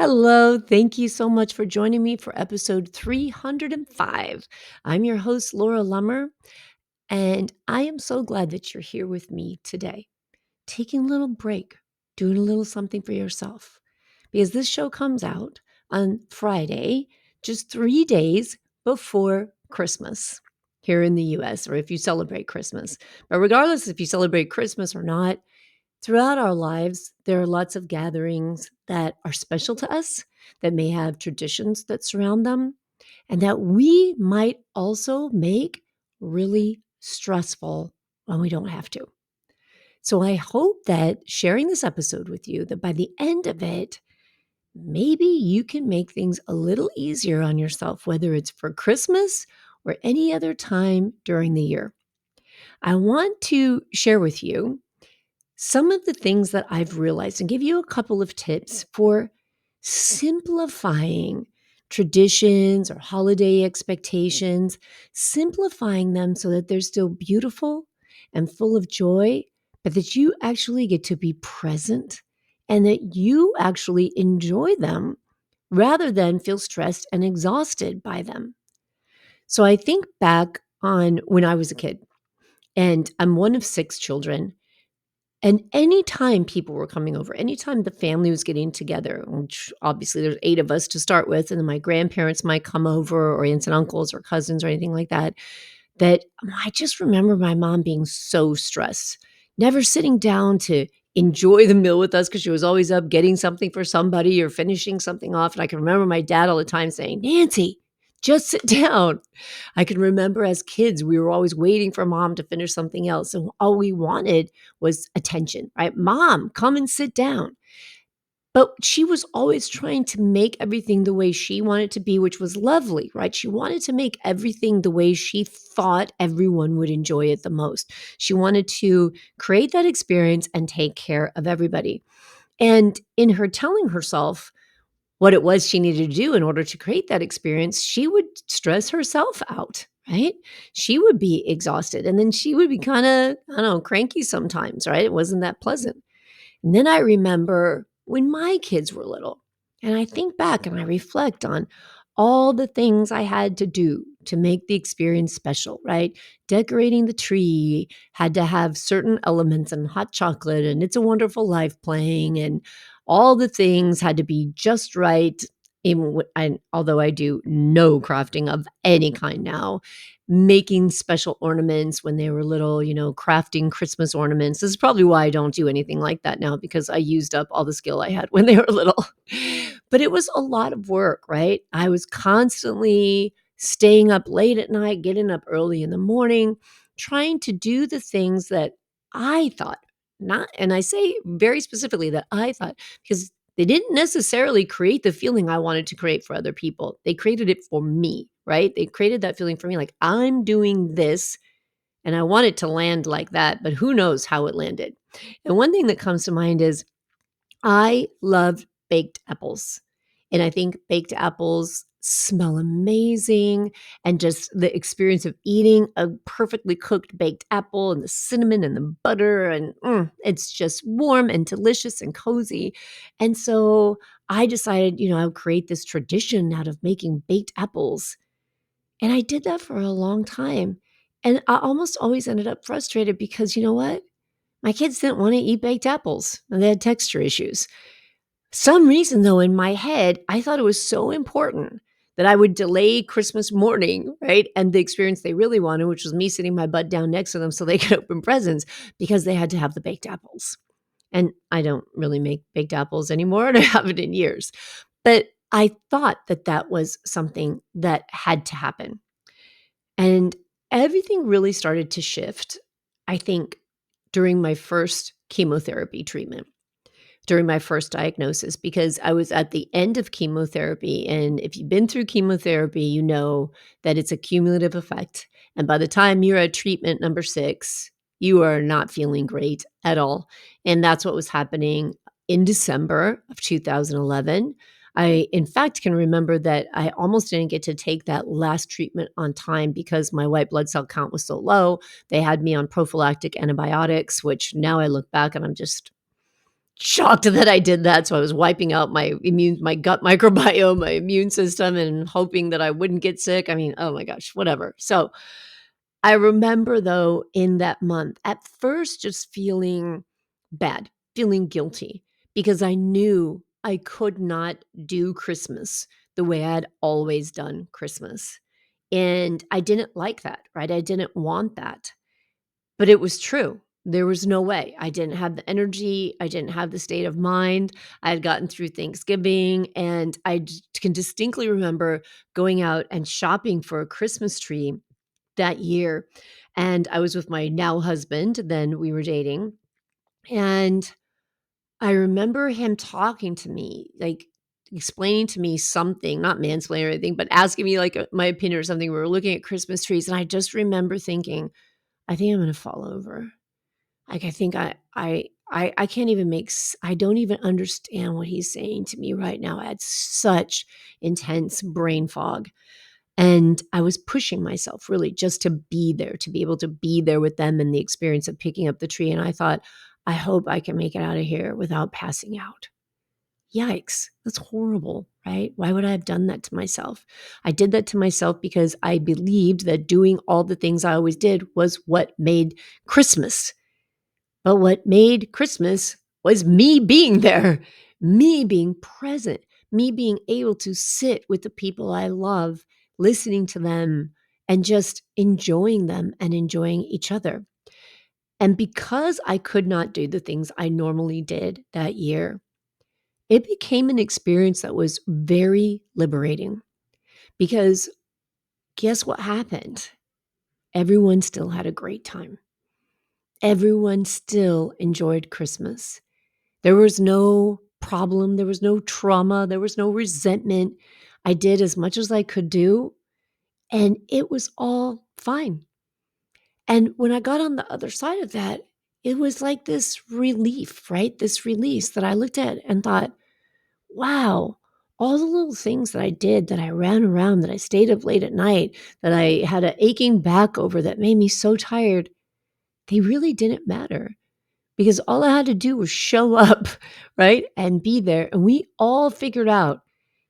Hello, thank you so much for joining me for episode 305. I'm your host, Laura Lummer, and I am so glad that you're here with me today, taking a little break, doing a little something for yourself. Because this show comes out on Friday, just 3 days before Christmas here in the US, or if you celebrate Christmas. But regardless if you celebrate Christmas or not, throughout our lives, there are lots of gatherings that are special to us, that may have traditions that surround them, and that we might also make really stressful when we don't have to. So I hope that sharing this episode with you, that by the end of it, maybe you can make things a little easier on yourself, whether it's for Christmas or any other time during the year. I want to share with you some of the things that I've realized and give you a couple of tips for simplifying traditions or holiday expectations, simplifying them so that they're still beautiful and full of joy, but that you actually get to be present and that you actually enjoy them rather than feel stressed and exhausted by them. So I think back on when I was a kid, and I'm one of six children. And anytime people were coming over, anytime the family was getting together, which obviously there's 8 of us to start with, and then my grandparents might come over or aunts and uncles or cousins or anything like that, that I just remember my mom being so stressed, never sitting down to enjoy the meal with us because she was always up getting something for somebody or finishing something off. And I can remember my dad all the time saying, "Nancy, just sit down." I can remember as kids, we were always waiting for mom to finish something else. And all we wanted was attention, right? Mom, come and sit down. But she was always trying to make everything the way she wanted to be, which was lovely, right? She wanted to make everything the way she thought everyone would enjoy it the most. She wanted to create that experience and take care of everybody. And in her telling herself what it was she needed to do in order to create that experience, she would stress herself out, right? She would be exhausted and then she would be kind of, I don't know, cranky sometimes, right? It wasn't that pleasant. And then I remember when my kids were little, and I think back and I reflect on all the things I had to do to make the experience special, right? Decorating the tree, had to have certain elements and hot chocolate and It's a Wonderful Life playing, and all the things had to be just right. Although I do no crafting of any kind now, making special ornaments when they were little, crafting Christmas ornaments. This is probably why I don't do anything like that now because I used up all the skill I had when they were little. But it was a lot of work, right? I was constantly staying up late at night, getting up early in the morning, trying to do the things that I thought, not, and I say very specifically that I thought, because they didn't necessarily create the feeling I wanted to create for other people. They created it for me, right? They created that feeling for me like I'm doing this and I want it to land like that, but who knows how it landed. And one thing that comes to mind is I love baked apples. And I think baked apples smell amazing. And just the experience of eating a perfectly cooked baked apple and the cinnamon and the butter, and it's just warm and delicious and cozy. And so I decided, I would create this tradition out of making baked apples. And I did that for a long time. And I almost always ended up frustrated because you know what? My kids didn't want to eat baked apples and they had texture issues. Some reason, though, in my head, I thought it was so important that I would delay Christmas morning, right? And the experience they really wanted, which was me sitting my butt down next to them so they could open presents because they had to have the baked apples. And I don't really make baked apples anymore, and I haven't in years. But I thought that that was something that had to happen. And everything really started to shift, I think, during my first chemotherapy treatment, during my first diagnosis, because I was at the end of chemotherapy. And if you've been through chemotherapy, you know that it's a cumulative effect. And by the time you're at treatment number 6, you are not feeling great at all. And that's what was happening in December of 2011. I, in fact, can remember that I almost didn't get to take that last treatment on time because my white blood cell count was so low. They had me on prophylactic antibiotics, which now I look back and I'm just shocked that I did that, so I was wiping out my gut microbiome, my immune system, and hoping that I wouldn't get sick. I mean, oh my gosh, whatever. So, I remember though in that month, at first just feeling bad, feeling guilty because I knew I could not do Christmas the way I had always done Christmas. And I didn't like that, right? I didn't want that. But it was true. There was no way. I didn't have the energy. I didn't have the state of mind. I had gotten through Thanksgiving, and can distinctly remember going out and shopping for a Christmas tree that year. And I was with my now husband, then we were dating. And I remember him talking to me, like explaining to me something, not mansplaining or anything, but asking me like my opinion or something. We were looking at Christmas trees. And I just remember thinking, I think I'm going to fall over. Like, I think I can't even I don't even understand what he's saying to me right now. I had such intense brain fog. And I was pushing myself really just to be there, to be able to be there with them and the experience of picking up the tree. And I thought, I hope I can make it out of here without passing out. Yikes. That's horrible, right? Why would I have done that to myself? I did that to myself because I believed that doing all the things I always did was what made Christmas. But what made Christmas was me being there, me being present, me being able to sit with the people I love, listening to them, and just enjoying them and enjoying each other. And because I could not do the things I normally did that year, it became an experience that was very liberating because guess what happened? Everyone still had a great time. Everyone still enjoyed Christmas. There was no problem, there was no trauma, there was no resentment. I did as much as I could do, and it was all fine. And when I got on the other side of that, it was like this relief, right? This release that I looked at and thought, wow, all the little things that I did, that I ran around, that I stayed up late at night, that I had an aching back over that made me so tired, they really didn't matter because all I had to do was show up, right? And be there. And we all figured out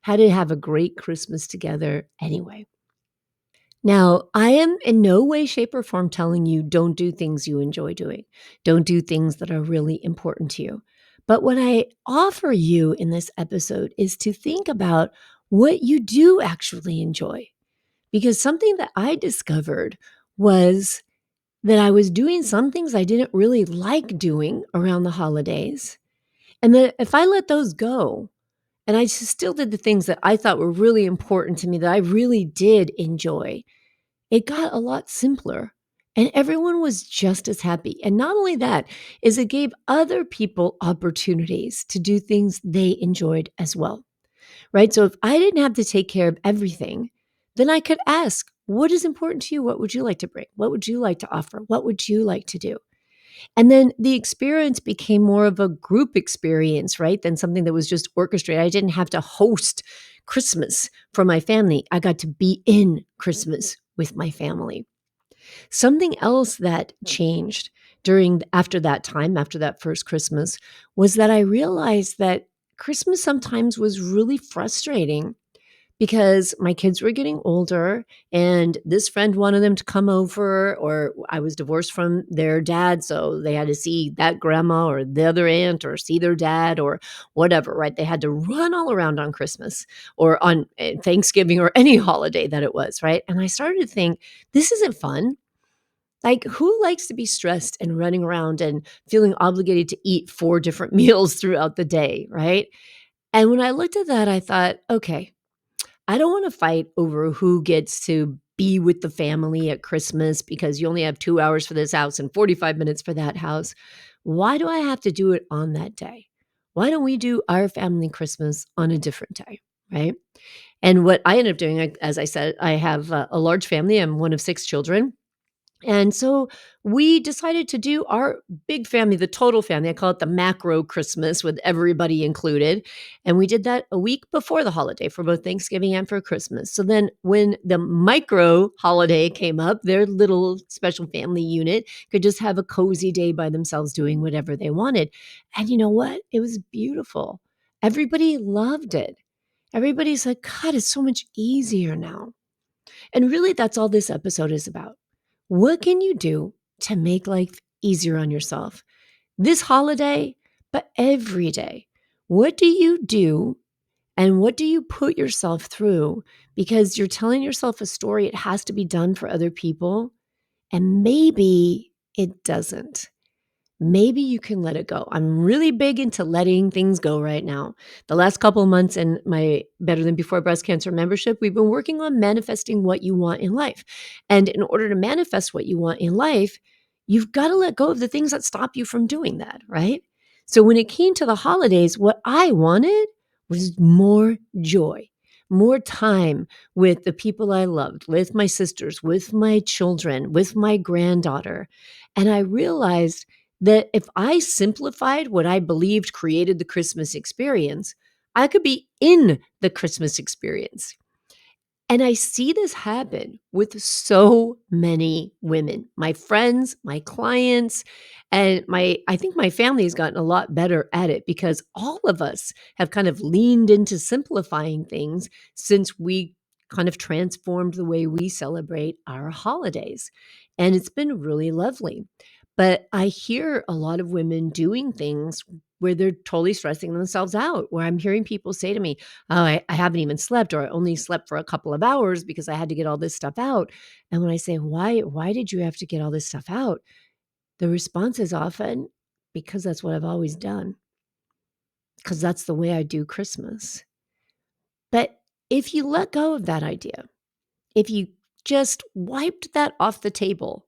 how to have a great Christmas together anyway. Now, I am in no way, shape, or form telling you don't do things you enjoy doing. Don't do things that are really important to you. But what I offer you in this episode is to think about what you do actually enjoy. Because something that I discovered was that I was doing some things I didn't really like doing around the holidays. And that if I let those go and I still did the things that I thought were really important to me, that I really did enjoy, it got a lot simpler and everyone was just as happy. And not only that, is it gave other people opportunities to do things they enjoyed as well, right? So if I didn't have to take care of everything, then I could ask, what is important to you? What would you like to bring? What would you like to offer? What would you like to do? And then the experience became more of a group experience, right? Than something that was just orchestrated. I didn't have to host Christmas for my family. I got to be in Christmas with my family. Something else that changed after that time, after that first Christmas, was that I realized that Christmas sometimes was really frustrating because my kids were getting older and this friend wanted them to come over, or I was divorced from their dad, so they had to see that grandma or the other aunt or see their dad or whatever, right? They had to run all around on Christmas or on Thanksgiving or any holiday that it was, right? And I started to think, this isn't fun. Like, who likes to be stressed and running around and feeling obligated to eat 4 different meals throughout the day, right? And when I looked at that, I thought, okay, I don't want to fight over who gets to be with the family at Christmas because you only have 2 hours for this house and 45 minutes for that house. Why do I have to do it on that day? Why don't we do our family Christmas on a different day, right? And what I ended up doing, as I said, I have a large family. I'm one of 6 children. And so we decided to do our big family, the total family. I call it the macro Christmas with everybody included. And we did that a week before the holiday for both Thanksgiving and for Christmas. So then when the micro holiday came up, their little special family unit could just have a cozy day by themselves doing whatever they wanted. And you know what? It was beautiful. Everybody loved it. Everybody's like, God, it's so much easier now. And really, that's all this episode is about. What can you do to make life easier on yourself this holiday, but every day? What do you do and what do you put yourself through? Because you're telling yourself a story, it has to be done for other people, and maybe it doesn't. Maybe you can let it go. I'm really big into letting things go right now. The last couple of months in my Better Than Before Breast Cancer membership, we've been working on manifesting what you want in life. And in order to manifest what you want in life, you've got to let go of the things that stop you from doing that, right? So when it came to the holidays, what I wanted was more joy, more time with the people I loved, with my sisters, with my children, with my granddaughter. And I realized that if I simplified what I believed created the Christmas experience, I could be in the Christmas experience. And I see this happen with so many women, my friends, my clients, and I think my family has gotten a lot better at it because all of us have kind of leaned into simplifying things since we kind of transformed the way we celebrate our holidays. And it's been really lovely. But I hear a lot of women doing things where they're totally stressing themselves out, where I'm hearing people say to me, "Oh, I haven't even slept, or I only slept for a couple of hours because I had to get all this stuff out." And when I say, "Why did you have to get all this stuff out?" The response is often, "Because that's what I've always done, because that's the way I do Christmas." But if you let go of that idea, if you just wiped that off the table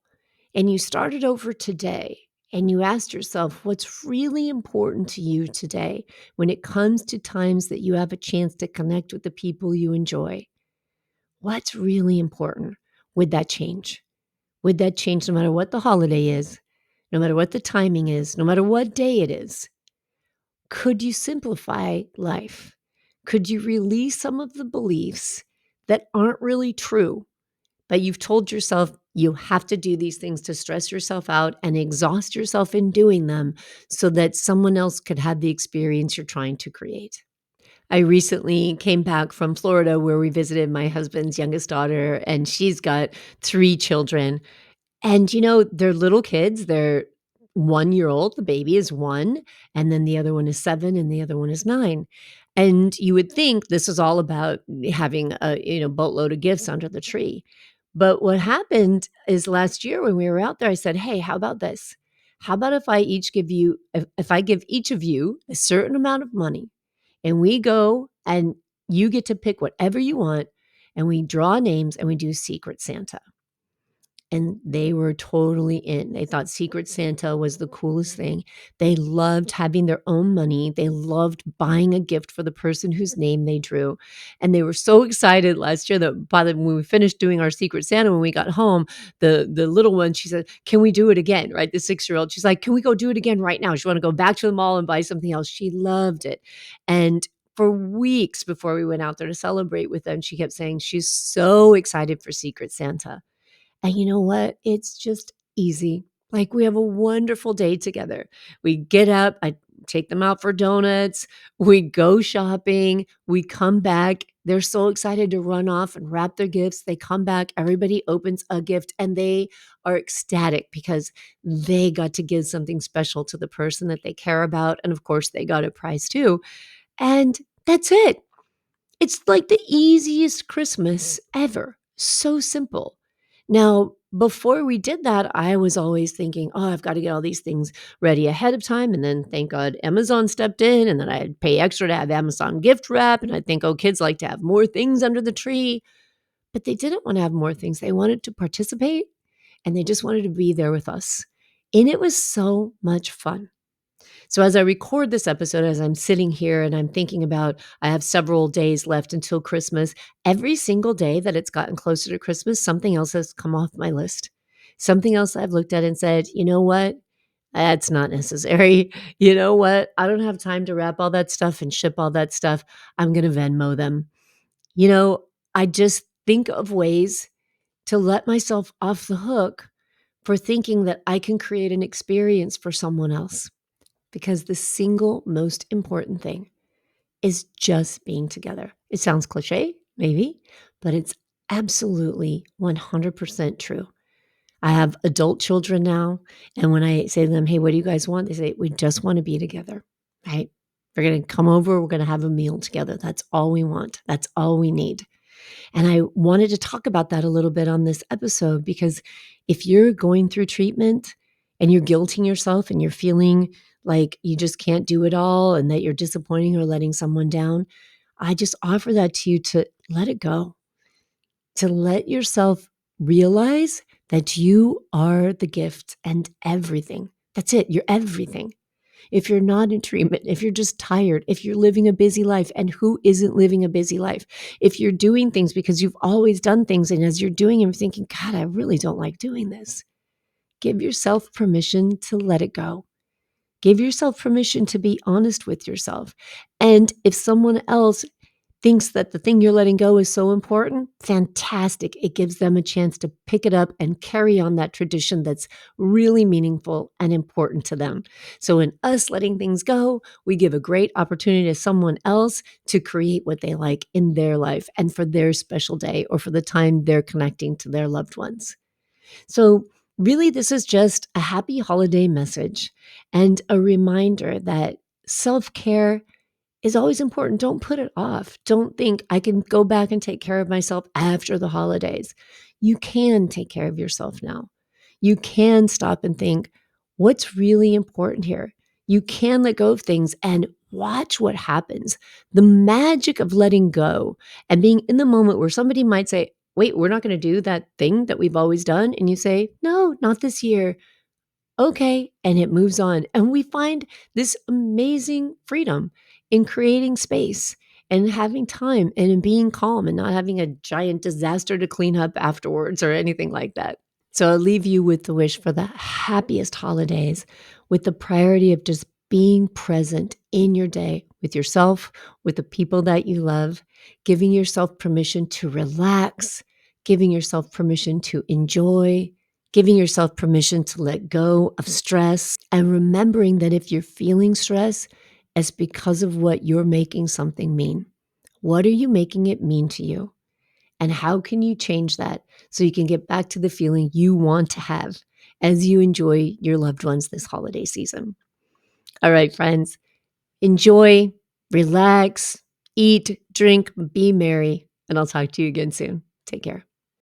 and you started over today and you asked yourself what's really important to you today when it comes to times that you have a chance to connect with the people you enjoy, what's really important? Would that change? Would that change no matter what the holiday is, no matter what the timing is, no matter what day it is? Could you simplify life? Could you release some of the beliefs that aren't really true, but you've told yourself you have to do these things to stress yourself out and exhaust yourself in doing them so that someone else could have the experience you're trying to create? I recently came back from Florida where we visited my husband's youngest daughter, and she's got 3 children. And, they're little kids. They're 1-year-old, the baby is 1, and then the other one is 7, and the other one is 9. And you would think this is all about having a, boatload of gifts under the tree. But what happened is last year when we were out there, I said, "Hey, how about this? How about if I give each of you a certain amount of money and we go and you get to pick whatever you want and we draw names and we do Secret Santa?" And they were totally in. They thought Secret Santa was the coolest thing. They loved having their own money. They loved buying a gift for the person whose name they drew. And they were so excited last year that when we finished doing our Secret Santa, when we got home, the little one, she said, "Can we do it again?" Right? The 6-year-old, she's like, "Can we go do it again right now?" She wanted to go back to the mall and buy something else. She loved it. And for weeks before we went out there to celebrate with them, she kept saying she's so excited for Secret Santa. And you know what? It's just easy. Like, we have a wonderful day together. We get up, I take them out for donuts, we go shopping, we come back. They're so excited to run off and wrap their gifts. They come back, everybody opens a gift, and they are ecstatic because they got to give something special to the person that they care about. And of course, they got a prize too. And that's it. It's like the easiest Christmas ever. So simple. Now, before we did that, I was always thinking, "Oh, I've got to get all these things ready ahead of time." And then thank God Amazon stepped in, and then I'd pay extra to have Amazon gift wrap. And I think, oh, kids like to have more things under the tree. But they didn't want to have more things. They wanted to participate and they just wanted to be there with us. And it was so much fun. So as I record this episode, as I'm sitting here and I'm thinking about, I have several days left until Christmas. Every single day that it's gotten closer to Christmas, something else has come off my list. Something else I've looked at and said, you know what? That's not necessary. You know what? I don't have time to wrap all that stuff and ship all that stuff. I'm going to Venmo them. You know, I just think of ways to let myself off the hook for thinking that I can create an experience for someone else. Because the single most important thing is just being together. It sounds cliche, maybe, but it's absolutely 100% true. I have adult children now, and when I say to them, "Hey, what do you guys want?" They say, "We just want to be together." Right? We're going to come over, we're going to have a meal together. That's all we want. That's all we need. And I wanted to talk about that a little bit on this episode because if you're going through treatment and you're guilting yourself and you're feeling like you just can't do it all and that you're disappointing or letting someone down, I just offer that to you to let it go, to let yourself realize that you are the gift and everything. That's it. You're everything. If you're not in treatment, if you're just tired, if you're living a busy life, and who isn't living a busy life? If you're doing things because you've always done things, and as you're doing them, thinking, God, I really don't like doing this, give yourself permission to let it go. Give yourself permission to be honest with yourself. And if someone else thinks that the thing you're letting go is so important, fantastic. It gives them a chance to pick it up and carry on that tradition that's really meaningful and important to them. So, in us letting things go, we give a great opportunity to someone else to create what they like in their life and for their special day or for the time they're connecting to their loved ones. So, really, this is just a happy holiday message and a reminder that self care is always important. Don't put it off. Don't think I can go back and take care of myself after the holidays. You can take care of yourself now. You can stop and think, what's really important here? You can let go of things and watch what happens. The magic of letting go and being in the moment where somebody might say, wait, we're not going to do that thing that we've always done. And you say, no, not this year. Okay. And it moves on. And we find this amazing freedom in creating space and having time and in being calm and not having a giant disaster to clean up afterwards or anything like that. So I'll leave you with the wish for the happiest holidays with the priority of just being present in your day with yourself, with the people that you love, giving yourself permission to relax, giving yourself permission to enjoy, giving yourself permission to let go of stress, and remembering that if you're feeling stress, it's because of what you're making something mean. What are you making it mean to you? And how can you change that so you can get back to the feeling you want to have as you enjoy your loved ones this holiday season? All right, friends, enjoy, relax, eat, drink, be merry, and I'll talk to you again soon. Take care.